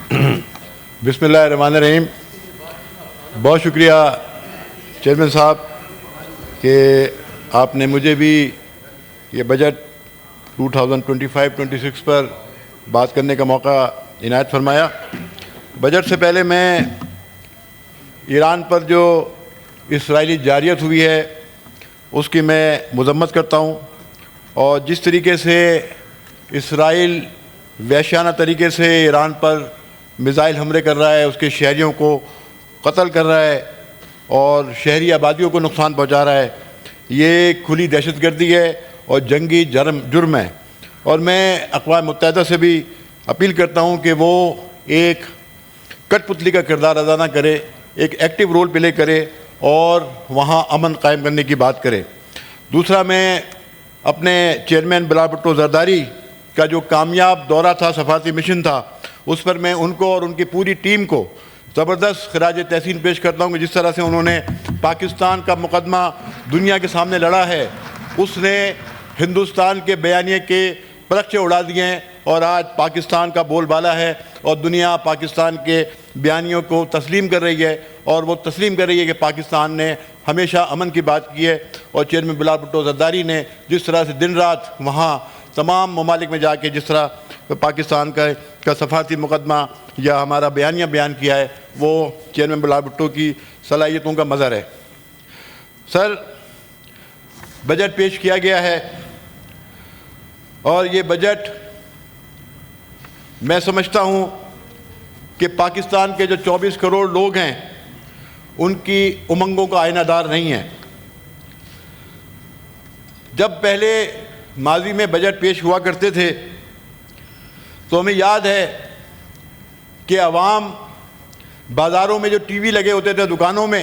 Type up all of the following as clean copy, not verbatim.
بسم اللہ الرحمن الرحیم. بہت شکریہ چیئرمین صاحب کہ آپ نے مجھے بھی یہ بجٹ 2025-26 پر بات کرنے کا موقع عنایت فرمایا. بجٹ سے پہلے میں ایران پر جو اسرائیلی جارحیت ہوئی ہے اس کی میں مذمت کرتا ہوں، اور جس طریقے سے اسرائیل وحشیانہ طریقے سے ایران پر میزائل حملے کر رہا ہے، اس کے شہریوں کو قتل کر رہا ہے اور شہری آبادیوں کو نقصان پہنچا رہا ہے، یہ کھلی دہشت گردی ہے اور جنگی جرم ہے. اور میں اقوام متحدہ سے بھی اپیل کرتا ہوں کہ وہ ایک کٹ پتلی کا کردار ادا نہ کرے، ایک ایکٹیو رول پلے کرے اور وہاں امن قائم کرنے کی بات کرے. دوسرا، میں اپنے چیئرمین بلال بھٹو زرداری کا جو کامیاب دورہ تھا، سفارتی مشن تھا، اس پر میں ان کو اور ان کی پوری ٹیم کو زبردست خراج تحسین پیش کرتا ہوں کہ جس طرح سے انہوں نے پاکستان کا مقدمہ دنیا کے سامنے لڑا ہے. اس نے ہندوستان کے بیانیے کے پرچے اڑا دیے ہیں اور آج پاکستان کا بول بالا ہے اور دنیا پاکستان کے بیانیوں کو تسلیم کر رہی ہے، اور وہ تسلیم کر رہی ہے کہ پاکستان نے ہمیشہ امن کی بات کی ہے. اور چیئرمین بلال بھٹو زرداری نے جس طرح سے دن رات وہاں تمام ممالک میں جا کے جس طرح پاکستان کا سفارتی مقدمہ یا ہمارا بیانیہ بیان کیا ہے، وہ چیئرمین بلال بھٹو کی صلاحیتوں کا مظہر ہے. سر، بجٹ پیش کیا گیا ہے اور یہ بجٹ میں سمجھتا ہوں کہ پاکستان کے جو 24 کروڑ لوگ ہیں ان کی امنگوں کا آئینہ دار نہیں ہے. جب پہلے ماضی میں بجٹ پیش ہوا کرتے تھے تو ہمیں یاد ہے کہ عوام بازاروں میں جو ٹی وی لگے ہوتے تھے دکانوں میں،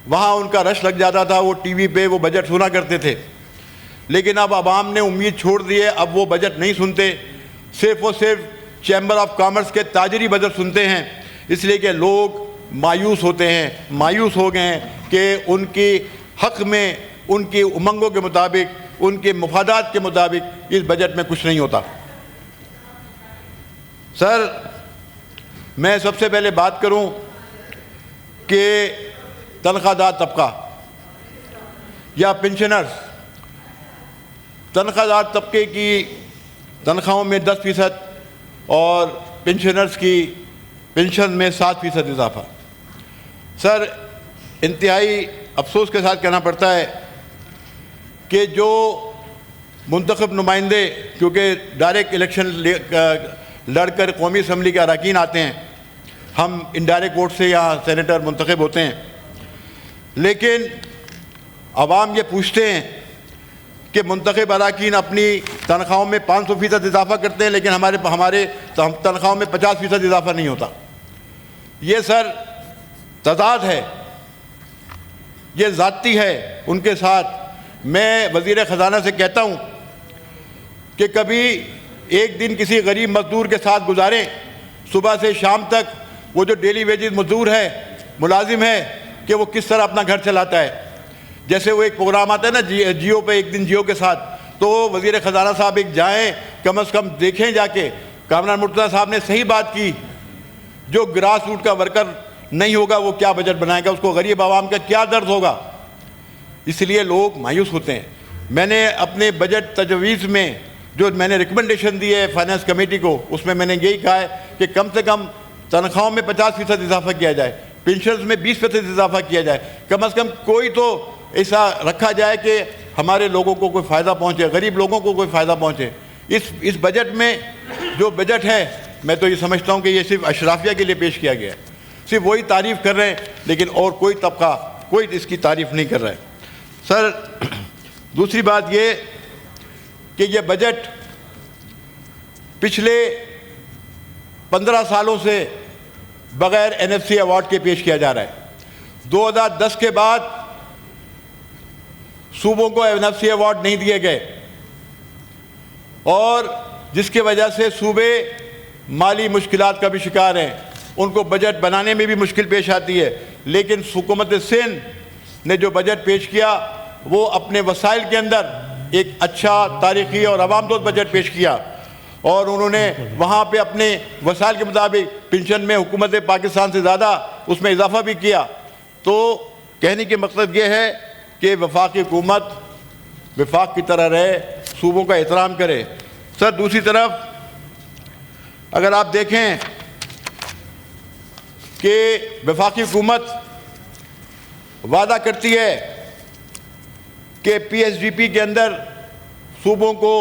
وہاں ان کا رش لگ جاتا تھا، وہ ٹی وی پہ وہ بجٹ سنا کرتے تھے. لیکن اب عوام نے امید چھوڑ دی ہے، اب وہ بجٹ نہیں سنتے، صرف اور صرف چیمبر آف کامرس کے تاجری بجٹ سنتے ہیں، اس لیے کہ لوگ مایوس ہوتے ہیں، مایوس ہو گئے ہیں کہ ان کی حق میں، ان کی امنگوں کے مطابق، ان کے مفادات کے مطابق اس بجٹ میں کچھ نہیں ہوتا. سر، میں سب سے پہلے بات کروں کہ تنخواہ دار طبقہ یا پنشنرز، تنخواہ دار طبقے کی تنخواہوں میں 10% اور پنشنرز کی پنشن میں 7% اضافہ. سر، انتہائی افسوس کے ساتھ کہنا پڑتا ہے کہ جو منتخب نمائندے، کیونکہ ڈائریکٹ الیکشن لڑ کر قومی اسمبلی کے اراکین آتے ہیں، ہم انڈائریکٹ ووٹ سے یہاں سینیٹر منتخب ہوتے ہیں، لیکن عوام یہ پوچھتے ہیں کہ منتخب اراکین اپنی تنخواہوں میں 500% اضافہ کرتے ہیں لیکن ہمارے تنخواہوں میں 50% اضافہ نہیں ہوتا. یہ سر تضاد ہے، یہ ذاتی ہے ان کے ساتھ. میں وزیر خزانہ سے کہتا ہوں کہ کبھی ایک دن کسی غریب مزدور کے ساتھ گزاریں، صبح سے شام تک وہ جو ڈیلی ویجز مزدور ہے، ملازم ہے، کہ وہ کس طرح اپنا گھر چلاتا ہے. جیسے وہ ایک پروگرام آتا ہے نا جیو پہ، ایک دن جیو کے ساتھ، تو وزیر خزانہ صاحب ایک جائیں، کم از کم دیکھیں جا کے. کامران مرتضیٰ صاحب نے صحیح بات کی، جو گراس روٹ کا ورکر نہیں ہوگا وہ کیا بجٹ بنائے گا، اس کو غریب عوام کا کیا درد ہوگا. اس لیے لوگ مایوس ہوتے ہیں. میں نے اپنے بجٹ تجویز میں جو میں نے ریکمنڈیشن دی ہے فائنانس کمیٹی کو، اس میں نے یہی کہا ہے کہ کم سے کم تنخواہوں میں 50% اضافہ کیا جائے، پینشنز میں 20% اضافہ کیا جائے، کم از کم کوئی تو ایسا رکھا جائے کہ ہمارے لوگوں کو کوئی فائدہ پہنچے، غریب لوگوں کو کوئی فائدہ پہنچے. اس بجٹ میں جو بجٹ ہے، میں تو یہ سمجھتا ہوں کہ یہ صرف اشرافیہ کے لیے پیش کیا گیا ہے. صرف وہی تعریف کر رہے ہیں لیکن اور کوئی طبقہ کوئی اس کی تعریف نہیں کر رہا ہے. سر، دوسری بات یہ کہ یہ بجٹ پچھلے 15 سالوں سے بغیر NFC ایوارڈ کے پیش کیا جا رہا ہے. 2010 کے بعد صوبوں کو NFC ایوارڈ نہیں دیے گئے، اور جس کی وجہ سے صوبے مالی مشکلات کا بھی شکار ہیں، ان کو بجٹ بنانے میں بھی مشکل پیش آتی ہے. لیکن حکومت سندھ نے جو بجٹ پیش کیا وہ اپنے وسائل کے اندر ایک اچھا تاریخی اور عوام دوست بجٹ پیش کیا. اور انہوں نے وہاں پہ اپنے وسائل کے مطابق پنشن میں حکومت پاکستان سے زیادہ اس میں اضافہ بھی کیا. تو کہنے کے مقصد یہ ہے کہ وفاقی حکومت وفاق کی طرح رہے, صوبوں کا احترام کرے. سر دوسری طرف اگر آپ دیکھیں کہ وفاقی حکومت وعدہ کرتی ہے کہ پی ایس ڈی پی کے اندر صوبوں کو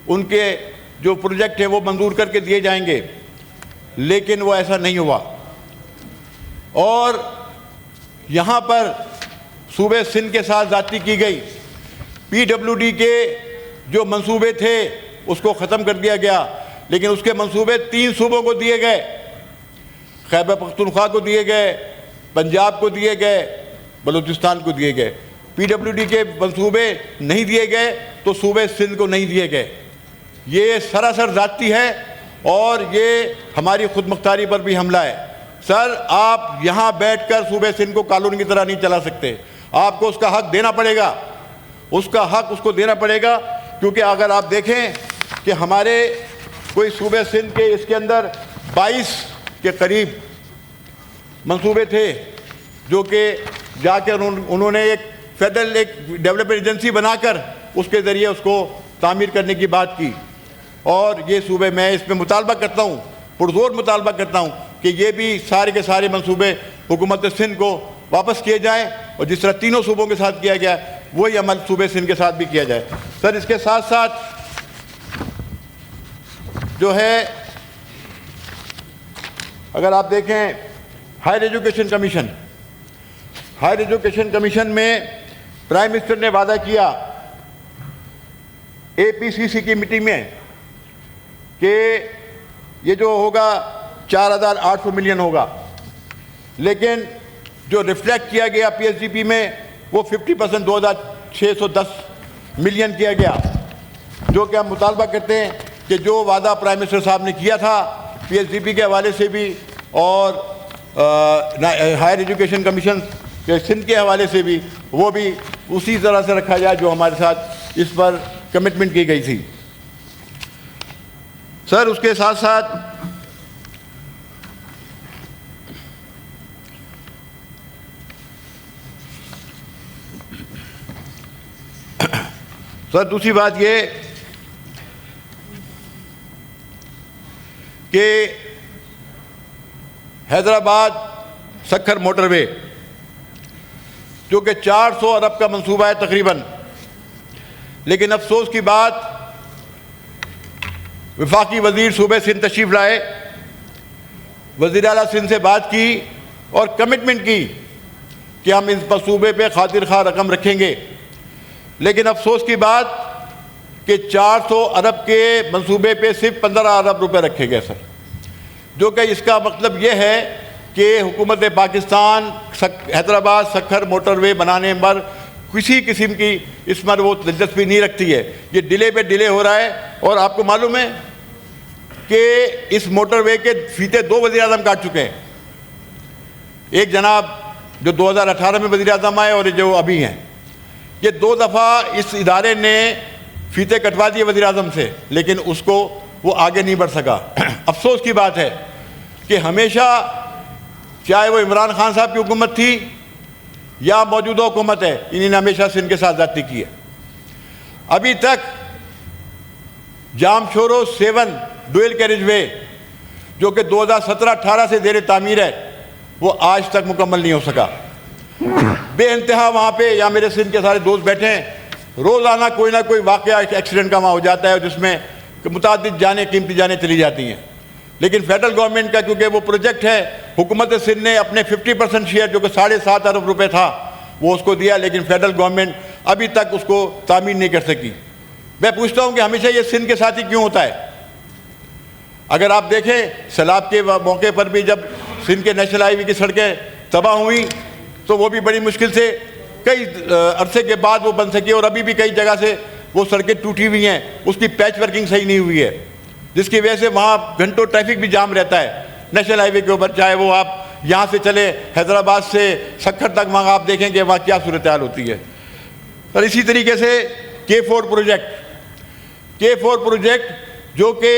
ان کے جو پروجیکٹ ہیں وہ منظور کر کے دیے جائیں گے, لیکن وہ ایسا نہیں ہوا. اور یہاں پر صوبے سندھ کے ساتھ زیادتی کی گئی. پی ڈبلیو ڈی کے جو منصوبے تھے اس کو ختم کر دیا گیا, لیکن اس کے منصوبے 3 صوبوں کو دیے گئے. خیبر پختونخوا کو دیے گئے, پنجاب کو دیے گئے, بلوچستان کو دیے گئے. پی ڈبلیو ڈی کے منصوبے نہیں دیے گئے تو صوبے سندھ کو نہیں دیے گئے. یہ سراسر ذاتی ہے اور یہ ہماری خود مختاری پر بھی حملہ ہے. سر آپ یہاں بیٹھ کر صوبے سندھ کو قانون کی طرح نہیں چلا سکتے. آپ کو اس کا حق دینا پڑے گا, اس کا حق اس کو دینا پڑے گا, کیونکہ اگر آپ دیکھیں کہ ہمارے کوئی صوبے سندھ کے اس کے اندر 22 کے قریب منصوبے تھے جو کہ جا کر انہوں نے ایک فیڈرل ایک ڈیولپمنٹ ایجنسی بنا کر اس کے ذریعے اس کو تعمیر کرنے کی بات کی. اور یہ صوبے میں اس میں مطالبہ کرتا ہوں, پرزور مطالبہ کرتا ہوں کہ یہ بھی سارے کے سارے منصوبے حکومت سندھ کو واپس کیے جائیں, اور جس طرح تینوں صوبوں کے ساتھ کیا گیا وہی عمل صوبے سندھ کے ساتھ بھی کیا جائے. سر اس کے ساتھ ساتھ جو ہے اگر آپ دیکھیں higher education commission, higher education commission میں پرائم منسٹر نے وعدہ کیا اے پی سی سی کی میٹنگ میں کہ یہ جو ہوگا 4,800 ملین ہوگا, لیکن جو ریفلیکٹ کیا گیا پی ایس ڈی پی میں وہ 50% 2,610 ملین کیا گیا, جو کہ ہم مطالبہ کرتے ہیں کہ جو وعدہ پرائم منسٹر صاحب نے کیا تھا پی ایس ڈی پی کے حوالے سے بھی اور ہائر ایجوکیشن کمیشن کے سندھ کے حوالے سے بھی وہ بھی اسی طرح سے رکھا جائے جو ہمارے ساتھ اس پر کمٹمنٹ کی گئی تھی. سر اس کے ساتھ ساتھ دوسری بات یہ کہ حیدرآباد سکھر موٹر وے جو کہ 400 ارب کا منصوبہ ہے تقریباً, لیکن افسوس کی بات وفاقی وزیر صوبے سندھ تشریف لائے, وزیر اعلیٰ سندھ سے بات کی اور کمٹمنٹ کی کہ ہم اس صوبے پہ خاطر خواہ رقم رکھیں گے, لیکن افسوس کی بات کہ 400 ارب کے منصوبے پہ صرف 15 ارب روپے رکھے گئے. سر جو کہ اس کا مطلب یہ ہے کہ حکومت پاکستان حیدرآباد سکھر موٹر وے بنانے پر کسی قسم کی اس پر وہ دلچسپی نہیں رکھتی ہے. یہ ڈیلے پہ ڈیلے ہو رہا ہے, اور آپ کو معلوم ہے کہ اس موٹر وے کے فیتے 2 وزیر اعظم کاٹ چکے ہیں. ایک جناب جو 2018 میں وزیر اعظم آئے اور جو ابھی ہیں, یہ 2 دفعہ اس ادارے نے فیتے کٹوا دیے وزیر اعظم سے, لیکن اس کو وہ آگے نہیں بڑھ سکا. افسوس کی بات ہے کہ ہمیشہ چاہے وہ عمران خان صاحب کی حکومت تھی یا موجودہ حکومت ہے, انہوں نے ہمیشہ سندھ کے ساتھ زیادتی کی ہے. ابھی تک جام شورو 7 ڈویل کیریج وے جو کہ 2017-18 سے زیر تعمیر ہے وہ آج تک مکمل نہیں ہو سکا. بے انتہا وہاں پہ یا میرے سندھ کے سارے دوست بیٹھے ہیں, روزانہ کوئی نہ کوئی واقعہ ایکسیڈنٹ کا وہاں ہو جاتا ہے جس میں متعدد جانیں قیمتی جانیں چلی جاتی ہیں. لیکن فیڈرل گورنمنٹ کا کیونکہ وہ پروجیکٹ ہے, حکومت سندھ نے اپنے 50% شیئر جو کہ 7.5 ارب روپے تھا وہ اس کو دیا, لیکن فیڈرل گورنمنٹ ابھی تک اس کو تعمیر نہیں کر سکی. میں پوچھتا ہوں کہ ہمیشہ یہ سندھ کے ساتھ ہی کیوں ہوتا ہے؟ اگر آپ دیکھیں سیلاب کے موقع پر بھی جب سندھ کے نیشنل ہائی وے کی سڑکیں تباہ ہوئیں تو وہ بھی بڑی مشکل سے کئی عرصے کے بعد وہ بن سکی, اور ابھی بھی کئی جگہ سے وہ سڑکیں ٹوٹی ہوئی ہیں, اس کی پیچ ورکنگ صحیح نہیں ہوئی ہے, جس کی وجہ سے وہاں گھنٹوں ٹریفک بھی جام رہتا ہے نیشنل ہائی وے کے اوپر. چاہے وہ آپ یہاں سے چلے حیدرآباد سے سکھر تک, وہاں آپ دیکھیں کہ وہاں کیا صورتحال ہوتی ہے. اور اسی طریقے سے K4 پروجیکٹ جو کہ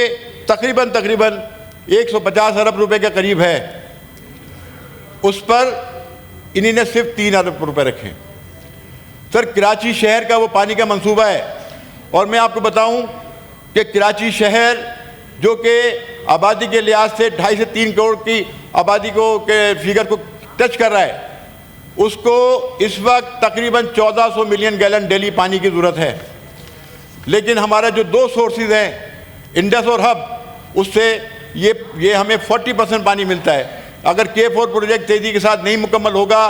تقریباً 150 ارب روپے کے قریب ہے، اس پر انہی نے صرف 3 ارب روپے رکھے۔ سر کراچی شہر کا وہ پانی کا منصوبہ ہے، اور میں آپ کو بتاؤں کہ کراچی شہر جو کہ آبادی کے لحاظ سے 2.5 سے 3 کروڑ کی آبادی کے فگر کو ٹچ کر رہا ہے، اس کو اس وقت تقریباً 1400 ملین گیلن ڈیلی پانی کی ضرورت ہے۔ لیکن ہمارا جو 2 سورسز ہیں انڈس اور ہب، اس سے یہ ہمیں 40% پانی ملتا ہے۔ اگر K4 پروجیکٹ تیزی کے ساتھ نہیں مکمل ہوگا،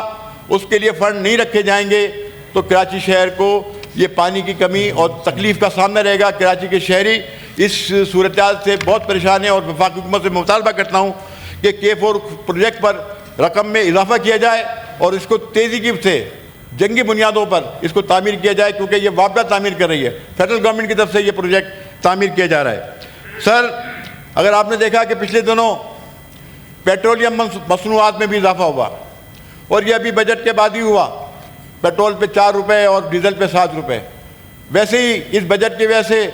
اس کے لیے فنڈ نہیں رکھے جائیں گے، تو کراچی شہر کو یہ پانی کی کمی اور تکلیف کا سامنا رہے گا۔ کراچی کے شہری اس صورتحال سے بہت پریشان ہیں، اور وفاقی حکومت سے مطالبہ کرتا ہوں کہ K4 پروجیکٹ پر رقم میں اضافہ کیا جائے اور اس کو تیزی سے جنگی بنیادوں پر اس کو تعمیر کیا جائے، کیونکہ یہ وابڈہ تعمیر کر رہی ہے، فیڈرل گورنمنٹ کی طرف سے یہ پروجیکٹ تعمیر کیا جا رہا ہے۔ سر اگر آپ نے دیکھا کہ پچھلے دنوں پیٹرولیم مصنوعات میں بھی اضافہ ہوا، اور یہ ابھی بجٹ کے بعد ہی ہوا، پیٹرول پہ 4 روپے اور ڈیزل پہ 7 روپے۔ ویسے ہی اس بجٹ کی وجہ سے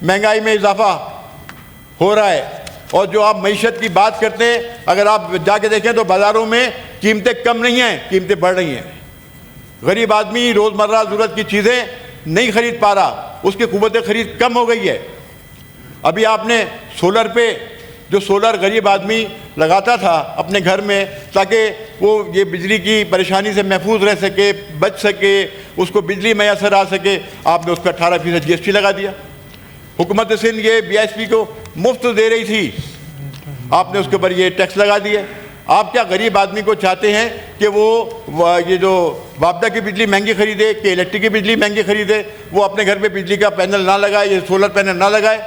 مہنگائی میں اضافہ ہو رہا ہے، اور جو آپ معیشت کی بات کرتے ہیں، اگر آپ جا کے دیکھیں تو بازاروں میں قیمتیں کم نہیں ہیں، قیمتیں بڑھ رہی ہیں۔ غریب آدمی روزمرہ ضرورت کی چیزیں نہیں خرید پا رہا، اس کی قوت خرید کم ہو گئی ہے۔ ابھی آپ نے سولر پہ جو سولر غریب آدمی لگاتا تھا اپنے گھر میں تاکہ وہ یہ بجلی کی پریشانی سے محفوظ رہ سکے، بچ سکے، اس کو بجلی میسر آ سکے، آپ نے اس پر 18% GST لگا دیا۔ حکومت سندھ یہ BSP کو مفت دے رہی تھی، آپ نے اس کے اوپر یہ ٹیکس لگا دیا۔ آپ کیا غریب آدمی کو چاہتے ہیں کہ وہ یہ جو وابڈہ کی بجلی مہنگی خریدے، کہ الیکٹرک کی بجلی مہنگی خریدے، وہ اپنے گھر پہ بجلی کا پینل نہ لگائے، یہ سولر پینل نہ لگائے؟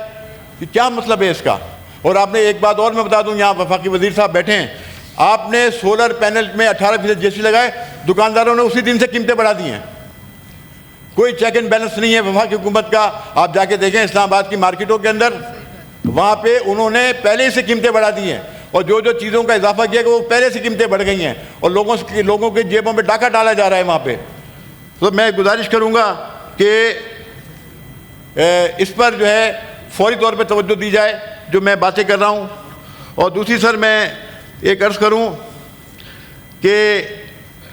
یہ کیا مطلب ہے اس کا؟ اور آپ نے ایک بات اور میں بتا دوں، یہاں وفاقی وزیر صاحب بیٹھے ہیں، آپ نے سولر پینل میں 18% GST لگائے، دکانداروں نے اسی دن سے قیمتیں بڑھا دی ہیں۔ کوئی چیک اینڈ بیلنس نہیں ہے وفاقی حکومت کا۔ آپ جا کے دیکھیں اسلام آباد کی مارکیٹوں کے اندر، وہاں پہ انہوں نے پہلے سے قیمتیں بڑھا دی ہیں، اور جو چیزوں کا اضافہ کیا کہ وہ پہلے سے قیمتیں بڑھ گئی ہیں، اور لوگوں کے جیبوں میں ڈاکہ ڈالا جا رہا ہے وہاں پہ۔ تو میں گزارش کروں گا کہ اس پر جو ہے فوری طور پہ توجہ دی جائے جو میں باتیں کر رہا ہوں۔ اور دوسری سر میں ایک عرض کروں کہ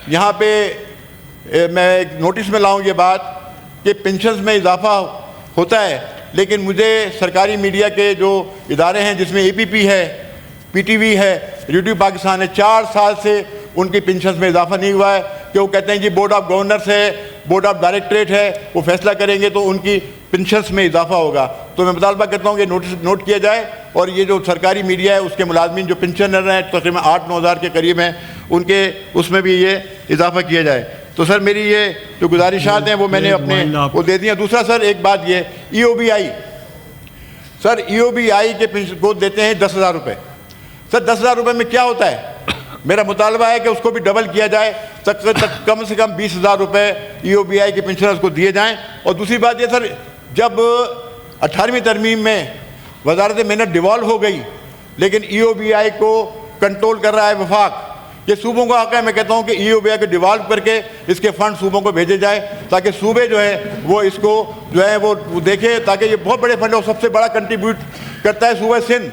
یہاں پہ میں ایک نوٹس میں لاؤں یہ بات کہ پینشنز میں اضافہ ہوتا ہے، لیکن مجھے سرکاری میڈیا کے جو ادارے ہیں جس میں APP ہے، PTV ہے، ریڈیو پاکستان ہے، 4 سال سے ان کی پینشنز میں اضافہ نہیں ہوا ہے، کہ وہ کہتے ہیں جی بورڈ آف گورنرز ہے، بورڈ آف ڈائریکٹریٹ ہے، وہ فیصلہ کریں گے تو ان کی پینشنز میں اضافہ ہوگا۔ تو میں مطالبہ کرتا ہوں کہ نوٹ کیا جائے، اور یہ جو سرکاری میڈیا ہے اس کے ملازمین جو پینشنر ہیں تقریباً 8-9 ہزار کے قریب ہیں، ان کے اس میں بھی یہ اضافہ کیا جائے۔ تو سر میری یہ جو گزارشات ہیں وہ میں نے اپنے وہ دے دی ہیں۔ دوسرا سر ایک بات یہ EOBI، سر EOBI کے پینشن کو دیتے ہیں 10,000 روپے۔ سر 10,000 روپے میں کیا ہوتا ہے؟ میرا مطالبہ ہے کہ اس کو بھی ڈبل کیا جائے، کم سے کم 20,000 روپے EOBI کے پینشنرز کو دیے جائیں۔ اور دوسری بات یہ سر، جب 18ویں ترمیم میں وزارت محنت ڈیوالو ہو گئی، لیکن EOBI کو کنٹرول کر رہا ہے وفاق، یہ صوبوں کا حق ہے۔ میں کہتا ہوں کہ EOBI کو ڈیوالو کر کے اس کے فنڈ صوبوں کو بھیجے جائے، تاکہ صوبے جو ہے وہ اس کو جو ہے وہ دیکھے، تاکہ یہ بہت بڑے فنڈ ہے، سب سے بڑا کنٹریبیوٹ کرتا ہے صوبہ سندھ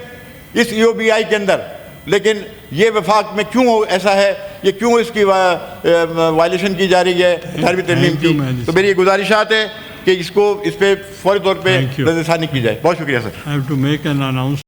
اس EOBI کے اندر۔ لیکن یہ وفاق میں کیوں ایسا ہے، یہ کیوں اس کی وائلیشن کی جا رہی ہے 18ویں ترمیم کی؟ تو میری یہ گزارشات ہے کہ اس پہ فوری طور پہ نظر ثانی کی جائے۔ بہت شکریہ سر۔